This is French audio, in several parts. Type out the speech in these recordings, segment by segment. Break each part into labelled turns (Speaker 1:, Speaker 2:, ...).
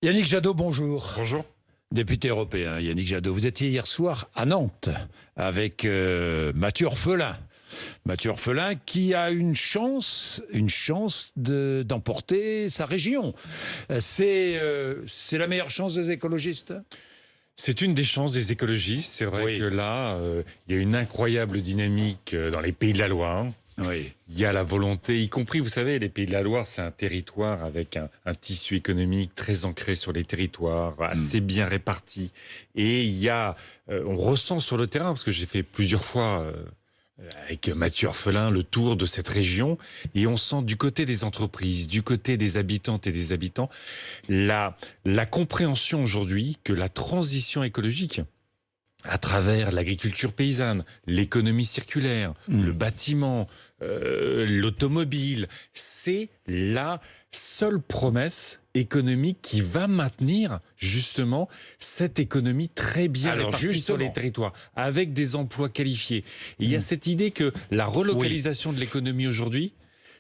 Speaker 1: Yannick Jadot, bonjour.
Speaker 2: Bonjour.
Speaker 1: Député européen, Yannick Jadot. Vous étiez hier soir à Nantes avec Mathieu Orphelin. Mathieu Orphelin qui a une chance d'emporter sa région. C'est la meilleure chance des écologistes ?
Speaker 2: C'est une des chances des écologistes. C'est vrai que là, il y a une incroyable dynamique dans les Pays de la Loire.
Speaker 1: Oui.
Speaker 2: Il y a la volonté, y compris, vous savez, les Pays de la Loire, c'est un territoire avec un tissu économique très ancré sur les territoires, assez bien réparti. Et il y a, on ressent sur le terrain, parce que j'ai fait plusieurs fois avec Mathieu Orphelin le tour de cette région, et on sent du côté des entreprises, du côté des habitantes et des habitants, la compréhension aujourd'hui que la transition écologique, à travers l'agriculture paysanne, l'économie circulaire, le bâtiment, l'automobile, c'est la seule promesse économique qui va maintenir justement cette économie très bien répartie sur les territoires, avec des emplois qualifiés. Et il y a cette idée que la relocalisation de l'économie aujourd'hui,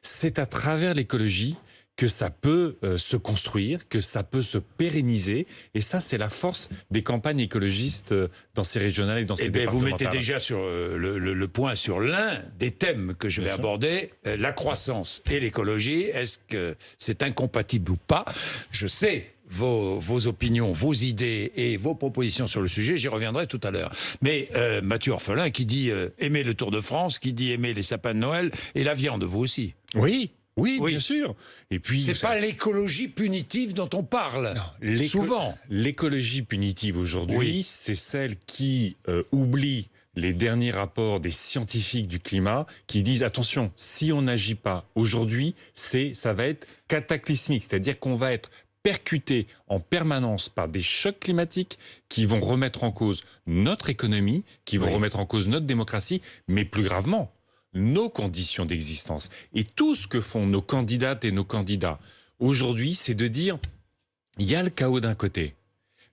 Speaker 2: c'est à travers l'écologie que ça peut se construire, que ça peut se pérenniser. Et ça, c'est la force des campagnes écologistes dans ces régionales et dans ces départementales.
Speaker 1: Vous mettez déjà sur le point sur l'un des thèmes que je vais aborder, la croissance et l'écologie. Est-ce que c'est incompatible ou pas ? Je sais vos opinions, vos idées et vos propositions sur le sujet, j'y reviendrai tout à l'heure. Mais Mathieu Orphelin qui dit aimer le Tour de France, qui dit aimer les sapins de Noël et la viande, vous aussi.
Speaker 2: Oui, bien sûr. Et puis
Speaker 1: c'est pas l'écologie punitive dont on parle. Non, souvent.
Speaker 2: L'écologie punitive aujourd'hui, c'est celle qui oublie les derniers rapports des scientifiques du climat qui disent attention, si on n'agit pas aujourd'hui, ça va être cataclysmique, c'est-à-dire qu'on va être percuté en permanence par des chocs climatiques qui vont remettre en cause notre économie, qui vont remettre en cause notre démocratie, mais plus gravement, nos conditions d'existence. Et tout ce que font nos candidates et nos candidats aujourd'hui, c'est de dire il y a le chaos d'un côté,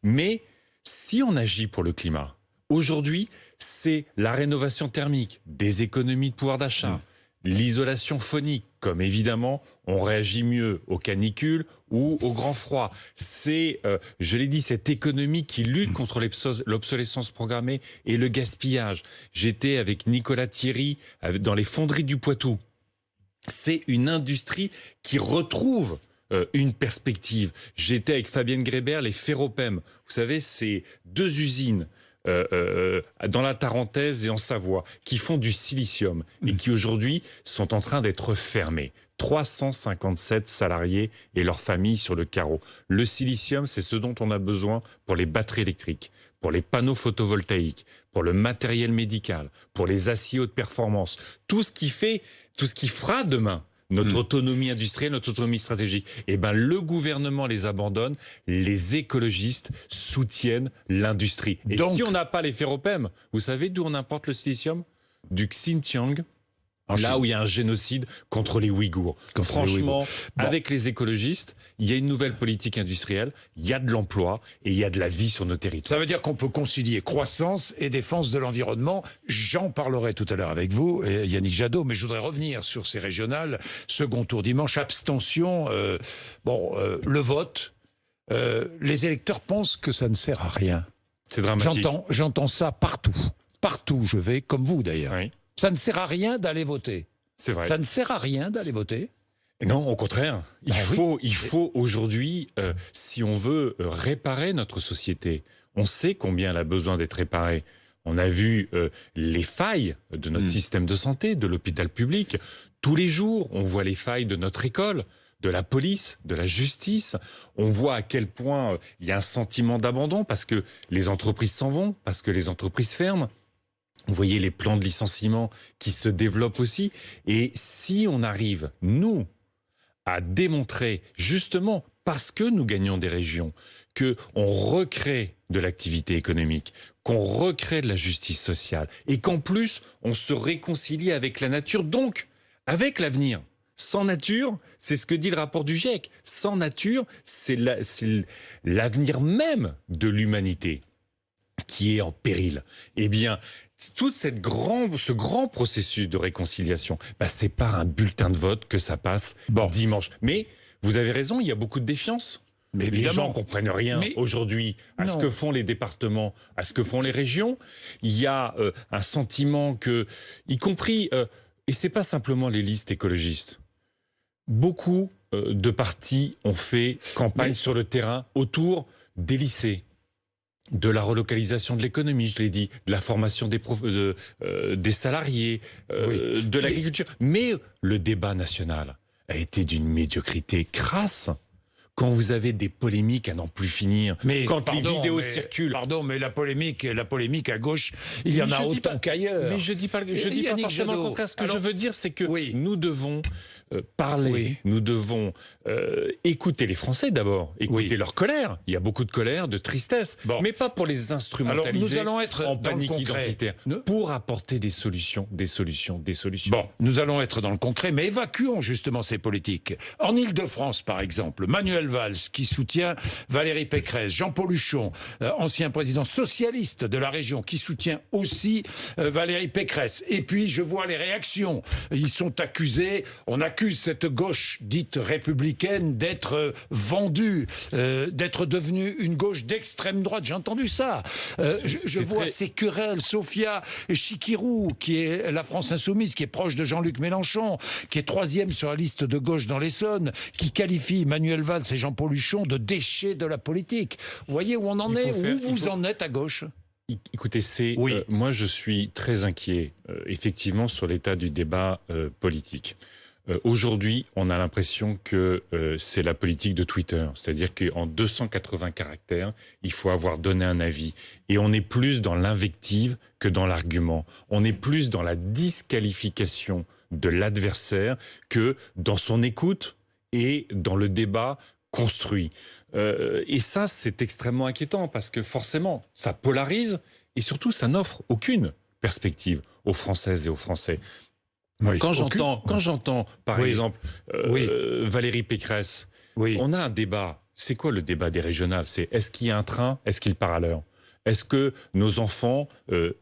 Speaker 2: mais si on agit pour le climat, aujourd'hui, c'est la rénovation thermique, des économies de pouvoir d'achat, l'isolation phonique, comme évidemment on réagit mieux aux canicules ou au grand froid. C'est, je l'ai dit, cette économie qui lutte contre l'obsolescence programmée et le gaspillage. J'étais avec Nicolas Thierry dans les fonderies du Poitou. C'est une industrie qui retrouve une perspective. J'étais avec Fabienne Grébert, les Ferropem. Vous savez, c'est 2 usines dans la Tarentaise et en Savoie, qui font du silicium et qui aujourd'hui sont en train d'être fermés. 357 salariés et leurs familles sur le carreau. Le silicium, c'est ce dont on a besoin pour les batteries électriques, pour les panneaux photovoltaïques, pour le matériel médical, pour les aciers haute performance. Tout ce qui fera demain notre autonomie industrielle, notre autonomie stratégique. Eh ben, le gouvernement les abandonne, les écologistes soutiennent l'industrie. Et donc, si on n'a pas les Ferropem, vous savez d'où on importe le silicium ? Du Xinjiang, là où il y a un génocide contre les Ouïghours. Franchement, avec les écologistes, il y a une nouvelle politique industrielle, il y a de l'emploi et il y a de la vie sur nos territoires.
Speaker 1: Ça veut dire qu'on peut concilier croissance et défense de l'environnement. J'en parlerai tout à l'heure avec vous, Yannick Jadot, mais je voudrais revenir sur ces régionales. Second tour dimanche, abstention, le vote. Les électeurs pensent que ça ne sert à rien.
Speaker 2: C'est dramatique.
Speaker 1: J'entends ça partout. Partout je vais, comme vous d'ailleurs.
Speaker 2: Oui.
Speaker 1: Ça ne sert à rien d'aller voter.
Speaker 2: C'est vrai.
Speaker 1: Ça ne sert à rien d'aller voter.
Speaker 2: Non, au contraire. Il faut aujourd'hui, si on veut réparer notre société, on sait combien elle a besoin d'être réparée. On a vu les failles de notre système de santé, de l'hôpital public. Tous les jours, on voit les failles de notre école, de la police, de la justice. On voit à quel point il y a un sentiment d'abandon parce que les entreprises s'en vont, parce que les entreprises ferment. Vous voyez les plans de licenciement qui se développent aussi. Et si on arrive, nous, à démontrer, justement, parce que nous gagnons des régions, qu'on recrée de l'activité économique, qu'on recrée de la justice sociale, et qu'en plus, on se réconcilie avec la nature, donc avec l'avenir. Sans nature, c'est ce que dit le rapport du GIEC, sans nature, c'est l'avenir même de l'humanité qui est en péril. Eh bien, tout ce grand processus de réconciliation, c'est par un bulletin de vote que ça passe dimanche. Mais vous avez raison, il y a beaucoup de défiance.
Speaker 1: Mais
Speaker 2: les gens comprennent rien aujourd'hui à ce que font les départements, à ce que font les régions. Il y a un sentiment que, y compris, et c'est pas simplement les listes écologistes, beaucoup de partis ont fait campagne sur le terrain autour des lycées, de la relocalisation de l'économie, je l'ai dit, de la formation des salariés, de l'agriculture. Mais le débat national a été d'une médiocrité crasse. Quand vous avez des polémiques à n'en plus finir, quand les vidéos circulent...
Speaker 1: Pardon, mais la polémique à gauche, il y en a autant qu'ailleurs.
Speaker 2: Mais je dis pas forcément le contraire. Ce que je veux dire, c'est que nous devons parler, nous devons écouter les Français d'abord, écouter leur colère. Il y a beaucoup de colère, de tristesse, mais pas pour les instrumentaliser.
Speaker 1: Alors, nous allons être
Speaker 2: en panique identitaire, pour apporter des solutions.
Speaker 1: Bon, nous allons être dans le concret, mais évacuons justement ces politiques. En Île-de-France, par exemple, Manuel Valls, qui soutient Valérie Pécresse, Jean-Paul Huchon, ancien président socialiste de la région, qui soutient aussi Valérie Pécresse. Et puis, je vois les réactions. Ils sont accusés, on accuse cette gauche dite républicaine d'être vendue, d'être devenue une gauche d'extrême droite. J'ai entendu ça. Je vois ces querelles. Sophia Chikirou, qui est la France Insoumise, qui est proche de Jean-Luc Mélenchon, qui est 3e sur la liste de gauche dans l'Essonne, qui qualifie Manuel Valls et Jean-Paul Huchon de déchets de la politique. Vous voyez où on en est, où vous en êtes à gauche?
Speaker 2: Écoutez, moi je suis très inquiet, effectivement, sur l'état du débat politique. Aujourd'hui, on a l'impression que c'est la politique de Twitter, c'est-à-dire qu'en 280 caractères, il faut avoir donné un avis. Et on est plus dans l'invective que dans l'argument. On est plus dans la disqualification de l'adversaire que dans son écoute et dans le débat construit. Et ça, c'est extrêmement inquiétant parce que forcément, ça polarise et surtout, ça n'offre aucune perspective aux Françaises et aux Français. Quand j'entends, par exemple, Valérie Pécresse, on a un débat. C'est quoi le débat des régionales? C'est est-ce qu'il y a un train? Est-ce qu'il part à l'heure? Est-ce que nos enfants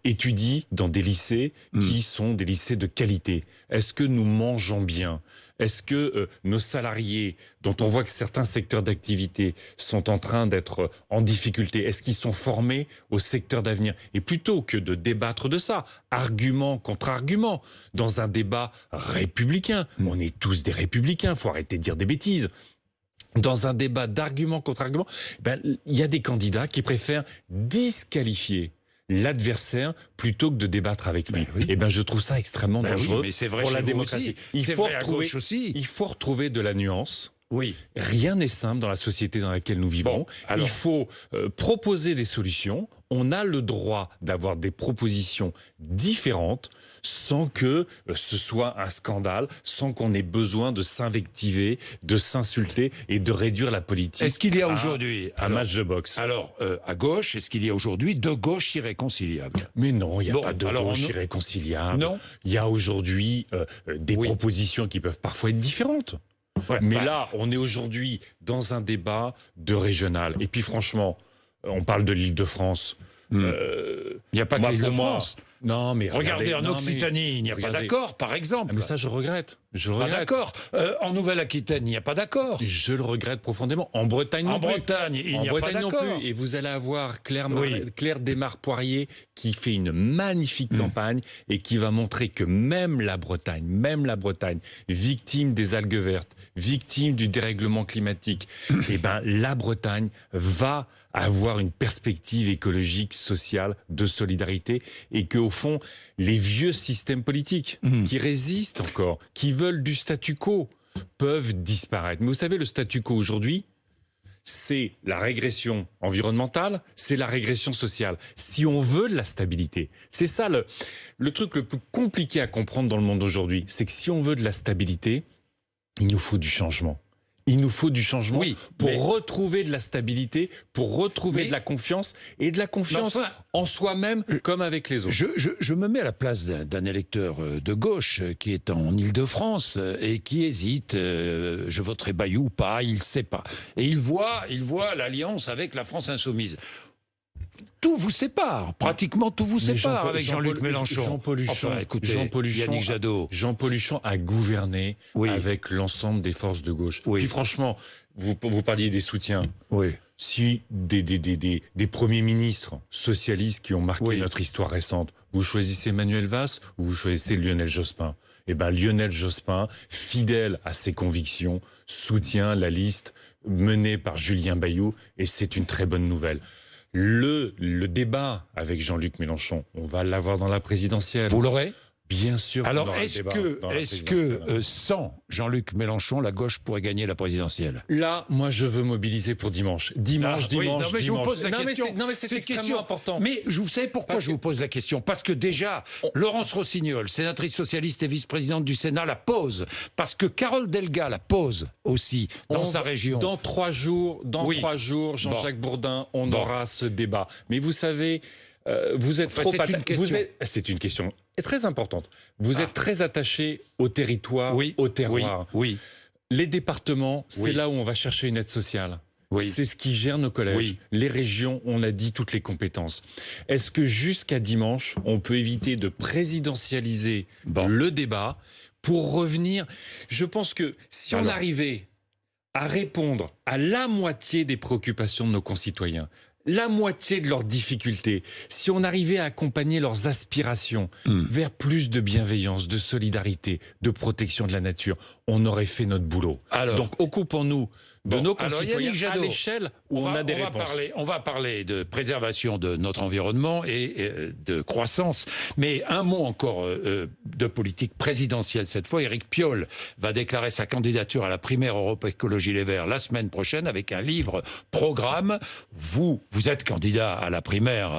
Speaker 2: étudient dans des lycées qui sont des lycées de qualité? Est-ce que nous mangeons bien? Est-ce que nos salariés, dont on voit que certains secteurs d'activité sont en train d'être en difficulté, est-ce qu'ils sont formés au secteur d'avenir? Et plutôt que de débattre de ça, argument contre argument, dans un débat républicain, on est tous des républicains, faut arrêter de dire des bêtises. Dans un débat d'argument contre argument, il y a des candidats qui préfèrent disqualifier l'adversaire plutôt que de débattre avec lui. Et je trouve ça extrêmement dangereux pour la démocratie. Il faut retrouver de la nuance. Rien n'est simple dans la société dans laquelle nous vivons. Il faut proposer des solutions. On a le droit d'avoir des propositions différentes sans que ce soit un scandale, sans qu'on ait besoin de s'invectiver, de s'insulter et de réduire la politique.
Speaker 1: Est-ce qu'il y a aujourd'hui
Speaker 2: un match de boxe?
Speaker 1: Alors, à gauche, est-ce qu'il y a aujourd'hui deux gauches irréconciliables?
Speaker 2: Mais non, il n'y a pas de gauche irréconciliable. Non. Il y a aujourd'hui des propositions qui peuvent parfois être différentes. Mais là, on est aujourd'hui dans un débat de régional. Et puis franchement, on parle de l'Île-de-France.
Speaker 1: Il n'y a pas que l'Île-de-France.
Speaker 2: Non, mais
Speaker 1: regardez, en Occitanie, il n'y a pas d'accord, par exemple.
Speaker 2: Mais ça, je regrette.
Speaker 1: Pas d'accord. En Nouvelle-Aquitaine, il n'y a pas d'accord.
Speaker 2: Je le regrette profondément. En Bretagne non plus.
Speaker 1: En Bretagne, il n'y a pas d'accord.
Speaker 2: Et vous allez avoir Claire Desmarres-Poirier qui fait une magnifique campagne et qui va montrer que même la Bretagne, victime des algues vertes, victime du dérèglement climatique, la Bretagne va avoir une perspective écologique, sociale, de solidarité, et qu'au fond, les vieux systèmes politiques qui résistent encore, qui veulent du statu quo, peuvent disparaître. Mais vous savez, le statu quo aujourd'hui, c'est la régression environnementale, c'est la régression sociale. Si on veut de la stabilité, c'est ça le truc le plus compliqué à comprendre dans le monde aujourd'hui, c'est que si on veut de la stabilité, il nous faut du changement. Il nous faut du changement pour retrouver de la stabilité, pour retrouver de la confiance, et de la confiance en soi-même comme avec les autres.
Speaker 1: Je me mets à la place d'un électeur de gauche qui est en Île-de-France et qui hésite, je voterai Bayou ou pas, il ne sait pas. Et il voit l'alliance avec la France Insoumise. Tout vous sépare, pratiquement tout vous sépare avec Jean-Luc Mélenchon.
Speaker 2: Jean-Paul Huchon a gouverné avec l'ensemble des forces de gauche. Puis franchement, vous parliez des soutiens.
Speaker 1: Oui.
Speaker 2: Si des premiers ministres socialistes qui ont marqué notre histoire récente, vous choisissez Manuel Valls ou vous choisissez Lionel Jospin? Eh bien, Lionel Jospin, fidèle à ses convictions, soutient la liste menée par Julien Bayou, et c'est une très bonne nouvelle. Le débat avec Jean-Luc Mélenchon, on va l'avoir dans la présidentielle.
Speaker 1: Vous l'aurez?
Speaker 2: Bien sûr.
Speaker 1: Alors, est-ce que sans Jean-Luc Mélenchon, la gauche pourrait gagner la présidentielle?
Speaker 2: Là, moi, je veux mobiliser pour dimanche. Dimanche.
Speaker 1: Je vous pose la question.
Speaker 2: Non, mais c'est extrêmement important.
Speaker 1: Mais vous savez pourquoi je vous pose la question? Parce que déjà, Laurence Rossignol, sénatrice socialiste et vice-présidente du Sénat, la pose. Parce que Carole Delga la pose aussi dans sa région.
Speaker 2: Dans 3 jours, Jean-Jacques Bourdin, on aura ce débat. Mais vous savez, vous êtes c'est une question très importante. Vous êtes très attaché au territoire, au terroir.
Speaker 1: Oui.
Speaker 2: Les départements, c'est là où on va chercher une aide sociale. C'est ce qui gère nos collèges. Les régions, on a dit toutes les compétences. Est-ce que jusqu'à dimanche, on peut éviter de présidentialiser le débat pour revenir? Je pense que si on arrivait à répondre à la moitié des préoccupations de nos concitoyens, la moitié de leurs difficultés, si on arrivait à accompagner leurs aspirations vers plus de bienveillance, de solidarité, de protection de la nature, on aurait fait notre boulot. Donc occupons-nous de nos concitoyens à l'échelle où on a des réponses.
Speaker 1: On va parler de préservation de notre environnement et de croissance. Mais un mot encore de politique présidentielle. Cette fois, Éric Piolle va déclarer sa candidature à la primaire Europe Écologie Les Verts la semaine prochaine avec un livre programme. Vous êtes candidat à la primaire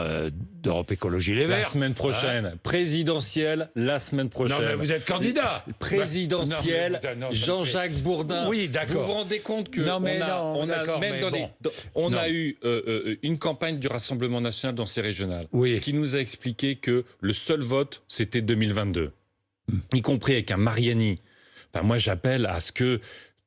Speaker 1: d'Europe Écologie Les Verts.
Speaker 2: La semaine prochaine. Présidentielle, la semaine prochaine.
Speaker 1: Non, mais vous êtes candidat.
Speaker 2: Présidentielle, Jean-Jacques Bourdin.
Speaker 1: Oui, d'accord.
Speaker 2: Vous vous rendez compte que on a eu une campagne du Rassemblement national dans ces régionales qui nous a expliqué que le seul vote, c'était 2022. Y compris avec un Mariani. Enfin, moi, j'appelle à ce que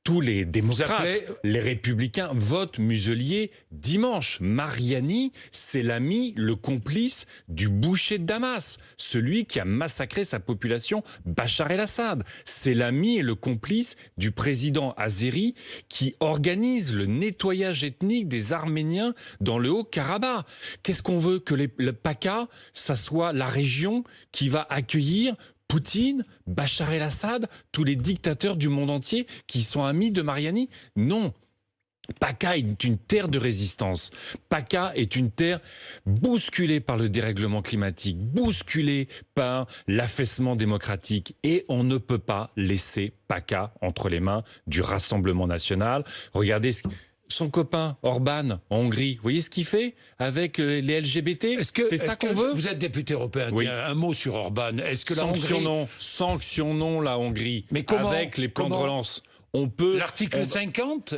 Speaker 2: tous les démocrates, les républicains votent Muselier dimanche. Mariani, c'est l'ami, le complice du boucher de Damas, celui qui a massacré sa population, Bachar el-Assad. C'est l'ami et le complice du président Azeri qui organise le nettoyage ethnique des Arméniens dans le Haut-Karabakh. Qu'est-ce qu'on veut? Que le PACA, ça soit la région qui va accueillir Poutine, Bachar el-Assad, tous les dictateurs du monde entier qui sont amis de Mariani? Non. PACA est une terre de résistance. PACA est une terre bousculée par le dérèglement climatique, bousculée par l'affaissement démocratique. Et on ne peut pas laisser PACA entre les mains du Rassemblement national. Regardez son copain Orban en Hongrie, vous voyez ce qu'il fait avec les LGBT? C'est ça qu'on veut?
Speaker 1: Vous êtes député européen, un mot sur Orban. Est-ce que
Speaker 2: sanctionnons la Hongrie.
Speaker 1: Mais comment,
Speaker 2: avec les plans de relance? On peut
Speaker 1: l'article 50.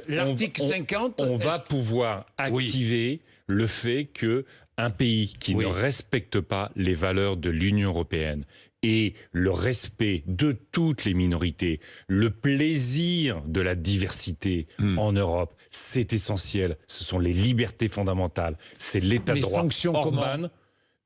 Speaker 2: On va pouvoir activer le fait que un pays qui ne respecte pas les valeurs de l'Union européenne et le respect de toutes les minorités, le plaisir de la diversité en Europe, c'est essentiel. Ce sont les libertés fondamentales, c'est l'état de droit. Orban,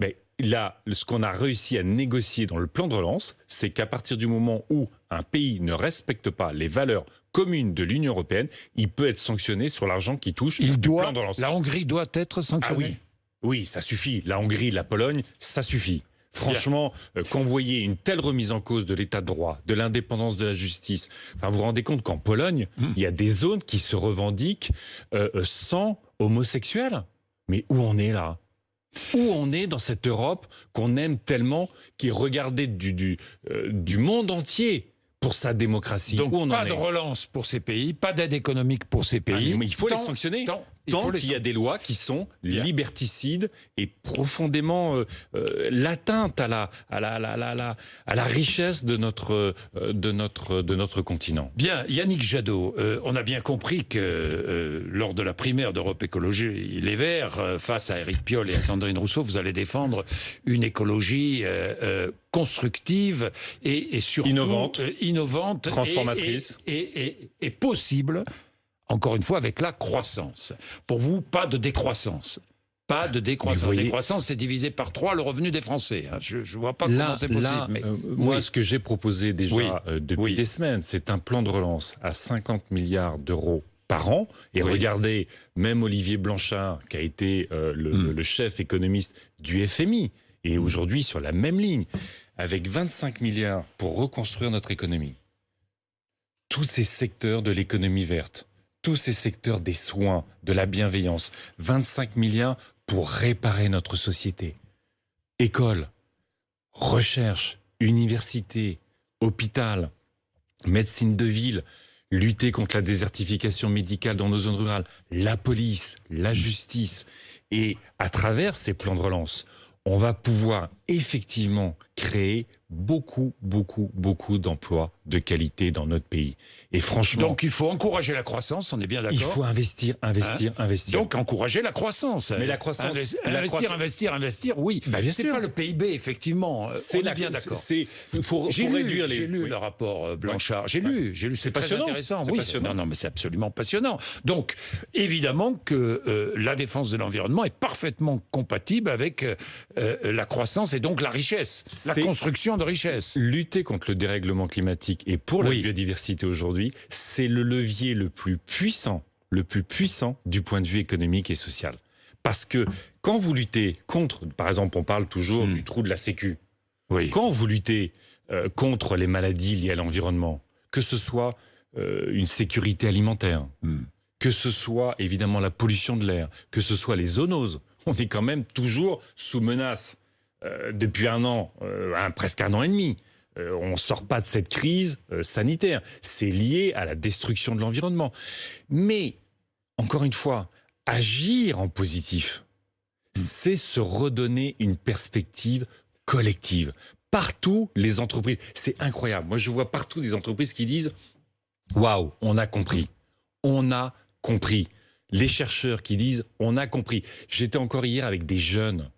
Speaker 2: mais là, ce qu'on a réussi à négocier dans le plan de relance, c'est qu'à partir du moment où un pays ne respecte pas les valeurs communes de l'Union européenne, il peut être sanctionné sur l'argent qui touche le plan de relance.
Speaker 1: La Hongrie doit être sanctionnée.
Speaker 2: Oui, ça suffit. La Hongrie, la Pologne, ça suffit. Franchement, quand vous voyez une telle remise en cause de l'état de droit, de l'indépendance de la justice, enfin, vous vous rendez compte qu'en Pologne, il y a des zones qui se revendiquent sans homosexuels. Mais où on est là? Où on est dans cette Europe qu'on aime tellement, qui est regardée du monde entier pour sa démocratie?
Speaker 1: Donc pas de relance pour ces pays, pas d'aide économique pour ces pays.
Speaker 2: Mais il faut les sanctionner. Tant qu'il y a des lois qui sont liberticides et profondément l'atteinte à la richesse de notre continent.
Speaker 1: Bien, Yannick Jadot, on a bien compris que lors de la primaire d'Europe Écologie Les Verts, face à Éric Piolle et à Sandrine Rousseau, vous allez défendre une écologie constructive et surtout innovante,
Speaker 2: transformatrice
Speaker 1: et possible. Encore une fois, avec la croissance. Pour vous, pas de décroissance. Pas de décroissance. La décroissance, c'est divisé par 3 le revenu des Français. Je ne vois pas comment c'est possible.
Speaker 2: Moi, ce que j'ai proposé déjà depuis des semaines, c'est un plan de relance à 50 milliards d'euros par an. Et regardez, même Olivier Blanchard, qui a été le chef économiste du FMI, est aujourd'hui sur la même ligne, avec 25 milliards pour reconstruire notre économie. Tous ces secteurs de l'économie verte, tous ces secteurs des soins, de la bienveillance, 25 milliards pour réparer notre société. École, recherche, université, hôpital, médecine de ville, lutter contre la désertification médicale dans nos zones rurales, la police, la justice. Et à travers ces plans de relance, on va pouvoir effectivement créer beaucoup d'emplois de qualité dans notre pays. Et franchement...
Speaker 1: Donc il faut encourager la croissance, on est bien d'accord.
Speaker 2: Il faut investir.
Speaker 1: Donc encourager la croissance.
Speaker 2: Mais la croissance...
Speaker 1: Investir, oui.
Speaker 2: Bien
Speaker 1: c'est
Speaker 2: sûr.
Speaker 1: Pas le PIB, effectivement. On est bien d'accord.
Speaker 2: J'ai
Speaker 1: lu le rapport Blanchard. J'ai lu. C'est très intéressant.
Speaker 2: Oui, passionnant.
Speaker 1: Non, mais c'est absolument passionnant. Donc, évidemment que la défense de l'environnement est parfaitement compatible avec la croissance et donc la richesse, la construction de richesse.
Speaker 2: Lutter contre le dérèglement climatique et pour la biodiversité aujourd'hui, c'est le levier le plus puissant du point de vue économique et social. Parce que quand vous luttez contre, par exemple, on parle toujours du trou de la Sécu. Quand vous luttez contre les maladies liées à l'environnement, que ce soit une sécurité alimentaire, que ce soit évidemment la pollution de l'air, que ce soit les zoonoses, on est quand même toujours sous menace. Depuis presque un an et demi. On ne sort pas de cette crise sanitaire. C'est lié à la destruction de l'environnement. Mais, encore une fois, agir en positif, c'est se redonner une perspective collective. Partout, les entreprises, c'est incroyable. Moi, je vois partout des entreprises qui disent « Waouh, on a compris. On a compris. » Les chercheurs qui disent « On a compris. » J'étais encore hier avec des jeunes,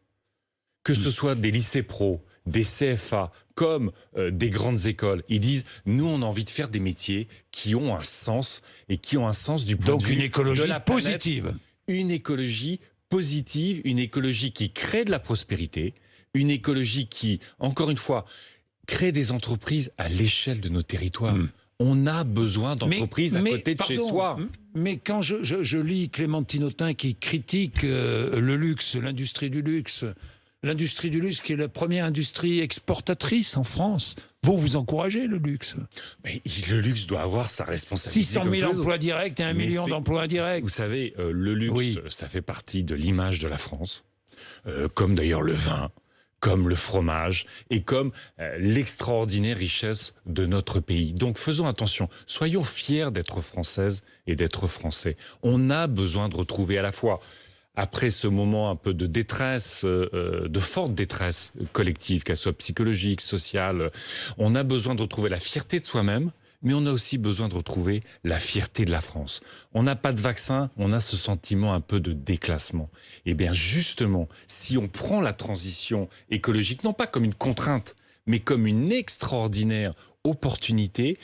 Speaker 2: que ce soit des lycées pro, des CFA, comme des grandes écoles. Ils disent, nous, on a envie de faire des métiers qui ont un sens et qui ont un sens du point de vue
Speaker 1: une écologie
Speaker 2: de la planète.
Speaker 1: positive.
Speaker 2: Une écologie positive, une écologie qui crée de la prospérité, une écologie qui, encore une fois, crée des entreprises à l'échelle de nos territoires. On a besoin d'entreprises à côté de chez soi.
Speaker 1: Mais quand je lis Clémentine Autain qui critique le luxe, l'industrie du luxe qui est la première industrie exportatrice en France. Vous encouragez le luxe.
Speaker 2: Mais le luxe doit avoir sa responsabilité.
Speaker 1: 600 000 emplois directs et 1 million d'emplois indirects.
Speaker 2: Vous savez, le luxe, ça fait partie de l'image de la France, comme d'ailleurs le vin, comme le fromage et comme l'extraordinaire richesse de notre pays. Donc faisons attention, soyons fiers d'être françaises et d'être français. On a besoin de retrouver à la fois... Après ce moment un peu de détresse, de forte détresse collective, qu'elle soit psychologique, sociale, on a besoin de retrouver la fierté de soi-même, mais on a aussi besoin de retrouver la fierté de la France. On n'a pas de vaccin, on a ce sentiment un peu de déclassement. Et bien justement, si on prend la transition écologique, non pas comme une contrainte, mais comme une extraordinaire opportunité,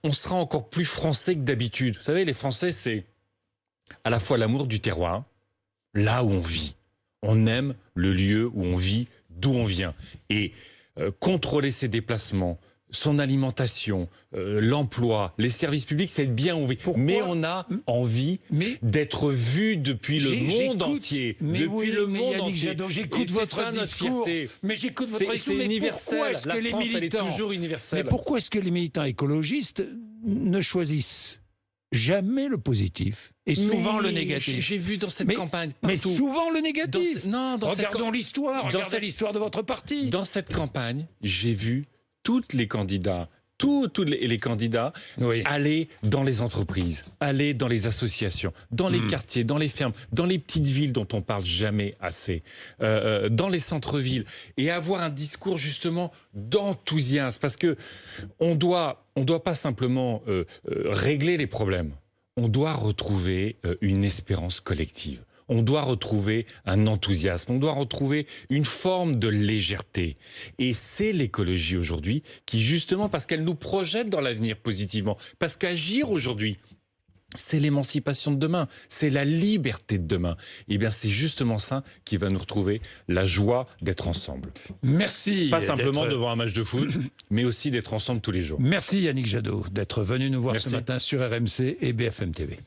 Speaker 2: on sera encore plus français que d'habitude. Vous savez, les Français, c'est à la fois l'amour du terroir, là où on vit. On aime le lieu où on vit, d'où on vient. Et contrôler ses déplacements, son alimentation, l'emploi, les services publics, c'est bien où on vit. Mais on a envie d'être vu depuis le monde entier. Depuis le monde entier.
Speaker 1: J'écoute votre discours. Mais j'écoute votre discours.
Speaker 2: C'est universel. La France, elle est toujours universelle.
Speaker 1: Mais pourquoi est-ce que les militants écologistes ne choisissent jamais le positif et souvent le négatif?
Speaker 2: J'ai vu dans cette campagne partout.
Speaker 1: Mais souvent le négatif.
Speaker 2: Regardons
Speaker 1: l'histoire. Regardez l'histoire de votre parti.
Speaker 2: Dans cette campagne, j'ai vu tous les candidats aller dans les entreprises, aller dans les associations, dans les quartiers, dans les fermes, dans les petites villes dont on parle jamais assez, dans les centres-villes, et avoir un discours justement d'enthousiasme, parce que on doit pas simplement régler les problèmes, on doit retrouver une espérance collective. On doit retrouver un enthousiasme, on doit retrouver une forme de légèreté. Et c'est l'écologie aujourd'hui qui, justement, parce qu'elle nous projette dans l'avenir positivement, parce qu'agir aujourd'hui, c'est l'émancipation de demain, c'est la liberté de demain. Et bien, c'est justement ça qui va nous retrouver la joie d'être ensemble.
Speaker 1: Merci.
Speaker 2: Pas simplement devant un match de foot, mais aussi d'être ensemble tous les jours.
Speaker 1: Merci Yannick Jadot d'être venu nous voir
Speaker 2: Merci.
Speaker 1: ce matin sur RMC et BFM TV.